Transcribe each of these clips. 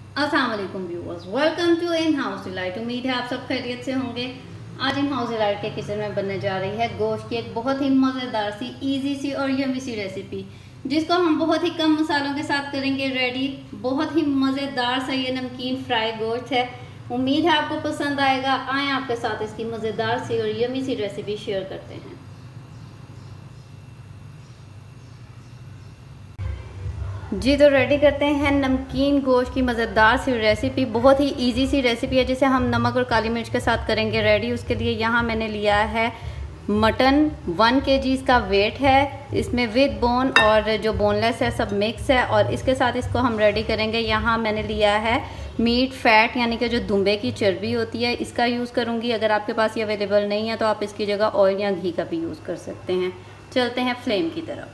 अस्सलाम वालेकुम viewers, welcome to in house delight. उम्मीद है आप सब खैरियत से होंगे। आज इन हाउस डिलाइट के किचन में बनने जा रही है गोश्त की एक बहुत ही मज़ेदार सी, इजी सी और यमी सी रेसिपी, जिसको हम बहुत ही कम मसालों के साथ करेंगे रेडी। बहुत ही मज़ेदार सा ये नमकीन फ्राई गोश्त है। उम्मीद है आपको पसंद आएगा। आए आपके साथ इसकी मज़ेदार सी और यमी सी रेसिपी शेयर करते हैं। जी तो रेडी करते हैं नमकीन गोश्त की मज़ेदार सी रेसिपी। बहुत ही इजी सी रेसिपी है जिसे हम नमक और काली मिर्च के साथ करेंगे रेडी। उसके लिए यहाँ मैंने लिया है मटन 1 kg इसका वेट है। इसमें विद बोन और जो बोनलेस है सब मिक्स है और इसके साथ इसको हम रेडी करेंगे। यहाँ मैंने लिया है मीट फैट यानी कि जो दुम्बे की चर्बी होती है इसका यूज़ करूँगी। अगर आपके पास ये अवेलेबल नहीं है तो आप इसकी जगह ऑयल या घी का भी यूज़ कर सकते हैं। चलते हैं फ्लेम की तरफ।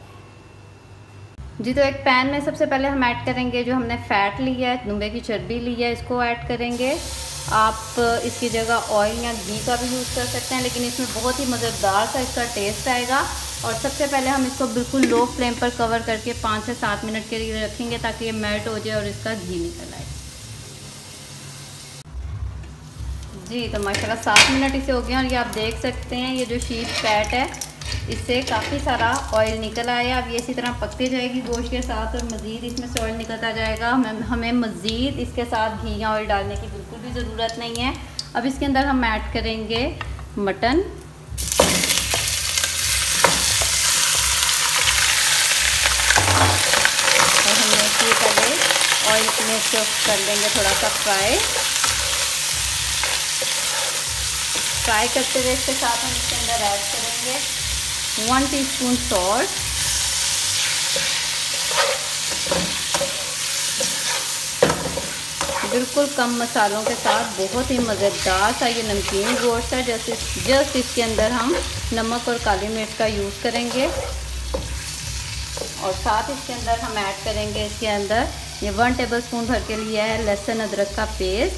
जी तो एक पैन में सबसे पहले हम ऐड करेंगे जो हमने फ़ैट लिया है, दुम्बे की चर्बी ली है, इसको ऐड करेंगे। आप इसकी जगह ऑयल या घी का भी यूज़ कर सकते हैं, लेकिन इसमें बहुत ही मज़ेदार सा इसका टेस्ट आएगा। और सबसे पहले हम इसको बिल्कुल लो फ्लेम पर कवर करके 5 से 7 मिनट के लिए रखेंगे ताकि ये मेल्ट हो जाए और इसका घी निकल आए। जी तो माशाल्लाह 7 मिनट इसे हो गए और ये आप देख सकते हैं ये जो शीप फैट है इससे काफ़ी सारा ऑयल निकल आया। अब ये इसी तरह पकती जाएगी गोश्त के साथ और मज़ीद इसमें से ऑयल निकलता जाएगा। हमें मज़ीद इसके साथ घी या ऑयल डालने की बिल्कुल भी ज़रूरत नहीं है। अब इसके अंदर हम ऐड करेंगे मटन। और हमने इसलिए पहले ऑयल में इसको कर लेंगे थोड़ा सा फ्राई करते हुए इसके साथ हम इसके अंदर ऐड करेंगे 1 टीस्पून सॉल्ट, बिल्कुल कम मसालों के साथ बहुत ही मज़ेदार सा ये नमकीन गोश्त है। जस्ट इसके अंदर हम नमक और काली मिर्च का यूज़ करेंगे और साथ इसके अंदर हम ऐड करेंगे इसके अंदर ये 1 टेबलस्पून भर के लिया है लहसुन अदरक का पेस्ट।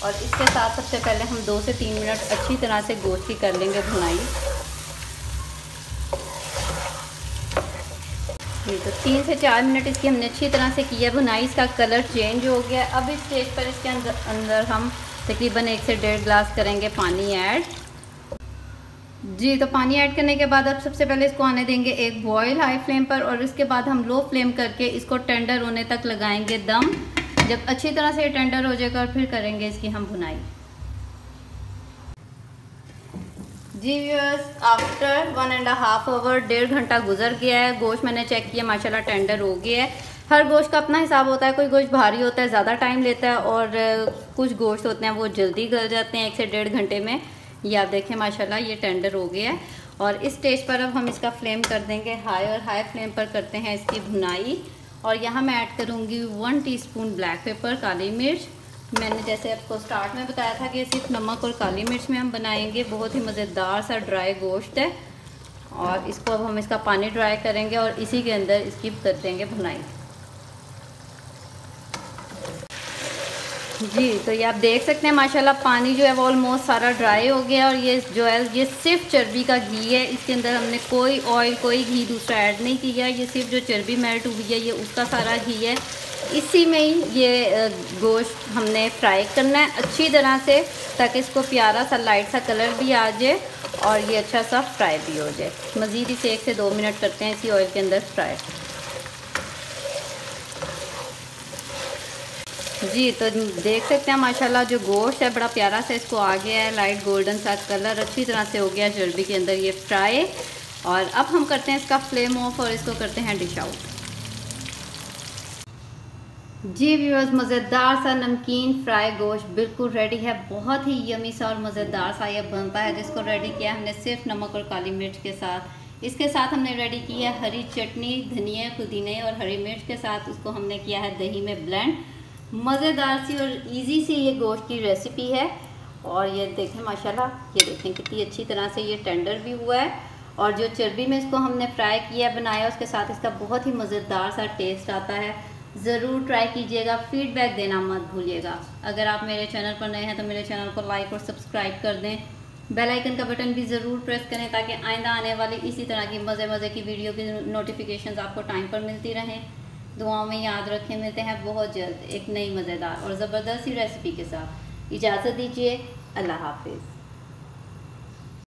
और इसके साथ सबसे पहले हम 2 से 3 मिनट अच्छी तरह से गोश्त की कर लेंगे भुनाई। तो 3 से 4 मिनट इसकी हमने अच्छी तरह से की है भुनाई। इसका कलर चेंज हो गया। अब इस स्टेज पर इसके अंदर हम तकरीबन 1 से 1.5 गिलास करेंगे पानी ऐड। जी तो पानी ऐड करने के बाद अब सबसे पहले इसको आने देंगे एक बॉयल हाई फ्लेम पर और इसके बाद हम लो फ्लेम करके इसको टेंडर होने तक लगाएंगे दम। जब अच्छी तरह से टेंडर हो जाएगा और फिर करेंगे इसकी हम भुनाई। जी व्यूअर्स, आफ्टर 1.5 आवर 1.5 घंटा गुजर गया है। गोश्त मैंने चेक किया माशाल्लाह टेंडर हो गया है। हर गोश्त का अपना हिसाब होता है। कोई गोश्त भारी होता है, ज़्यादा टाइम लेता है और कुछ गोश्त होते हैं वो जल्दी गल जाते हैं 1 से 1.5 घंटे में। ये आप देखें माशाल्लाह ये टेंडर हो गया है। और इस स्टेज पर अब हम इसका फ्लेम कर देंगे हाई और हाई फ्लेम पर करते हैं इसकी भुनाई। और यहाँ मैं ऐड करूँगी 1 टीस्पून ब्लैक पेपर, काली मिर्च। मैंने जैसे आपको स्टार्ट में बताया था कि सिर्फ नमक और काली मिर्च में हम बनाएंगे। बहुत ही मज़ेदार सा ड्राई गोश्त है और इसको अब हम इसका पानी ड्राई करेंगे और इसी के अंदर इसकी कर देंगे भुनाई। जी तो ये आप देख सकते हैं माशाल्लाह पानी जो है वो ऑलमोस्ट सारा ड्राई हो गया और ये जो है ये सिर्फ चर्बी का घी है। इसके अंदर हमने कोई ऑयल कोई घी दूसरा ऐड नहीं किया। ये सिर्फ जो चर्बी मेल्ट हुई है ये उसका सारा घी है। इसी में ही ये गोश्त हमने फ्राई करना है अच्छी तरह से ताकि इसको प्यारा सा लाइट सा कलर भी आ जाए और ये अच्छा सा फ्राई भी हो जाए। मज़ीद इसे 1 से 2 मिनट करते हैं इसी ऑयल के अंदर फ्राई। जी तो देख सकते हैं माशाल्लाह जो गोश्त है बड़ा प्यारा सा इसको आ गया है, लाइट गोल्डन सा कलर अच्छी तरह से हो गया चर्बी के अंदर ये फ्राई। और अब हम करते हैं इसका फ्लेम ऑफ और इसको करते हैं डिश आउट। जी व्यूअर्स, मज़ेदार सा नमकीन फ्राई गोश्त बिल्कुल रेडी है। बहुत ही यमी सा और मज़ेदार सा ये बनता है जिसको रेडी किया हमने सिर्फ नमक और काली मिर्च के साथ। इसके साथ हमने रेडी किया हरी चटनी, धनिया, पुदीने और हरी मिर्च के साथ उसको हमने किया है दही में ब्लेंड। मज़ेदार सी और इजी सी ये गोश्त की रेसिपी है। और ये देखें माशाल्लाह, ये देखें कितनी अच्छी तरह से ये टेंडर भी हुआ है और जो चर्बी में इसको हमने फ्राई किया बनाया उसके साथ इसका बहुत ही मज़ेदार सा टेस्ट आता है। ज़रूर ट्राई कीजिएगा, फीडबैक देना मत भूलिएगा। अगर आप मेरे चैनल पर नए हैं तो मेरे चैनल को लाइक और सब्सक्राइब कर दें। बेल आइकन का बटन भी ज़रूर प्रेस करें ताकि आइंदा आने वाली इसी तरह की मज़े की वीडियो की नोटिफिकेशंस आपको टाइम पर मिलती रहें। दुआओं में याद रखें। मिलते हैं बहुत जल्द एक नई मज़ेदार और ज़बरदस्त सी रेसिपी के साथ। इजाज़त दीजिए, अल्लाह हाफिज़।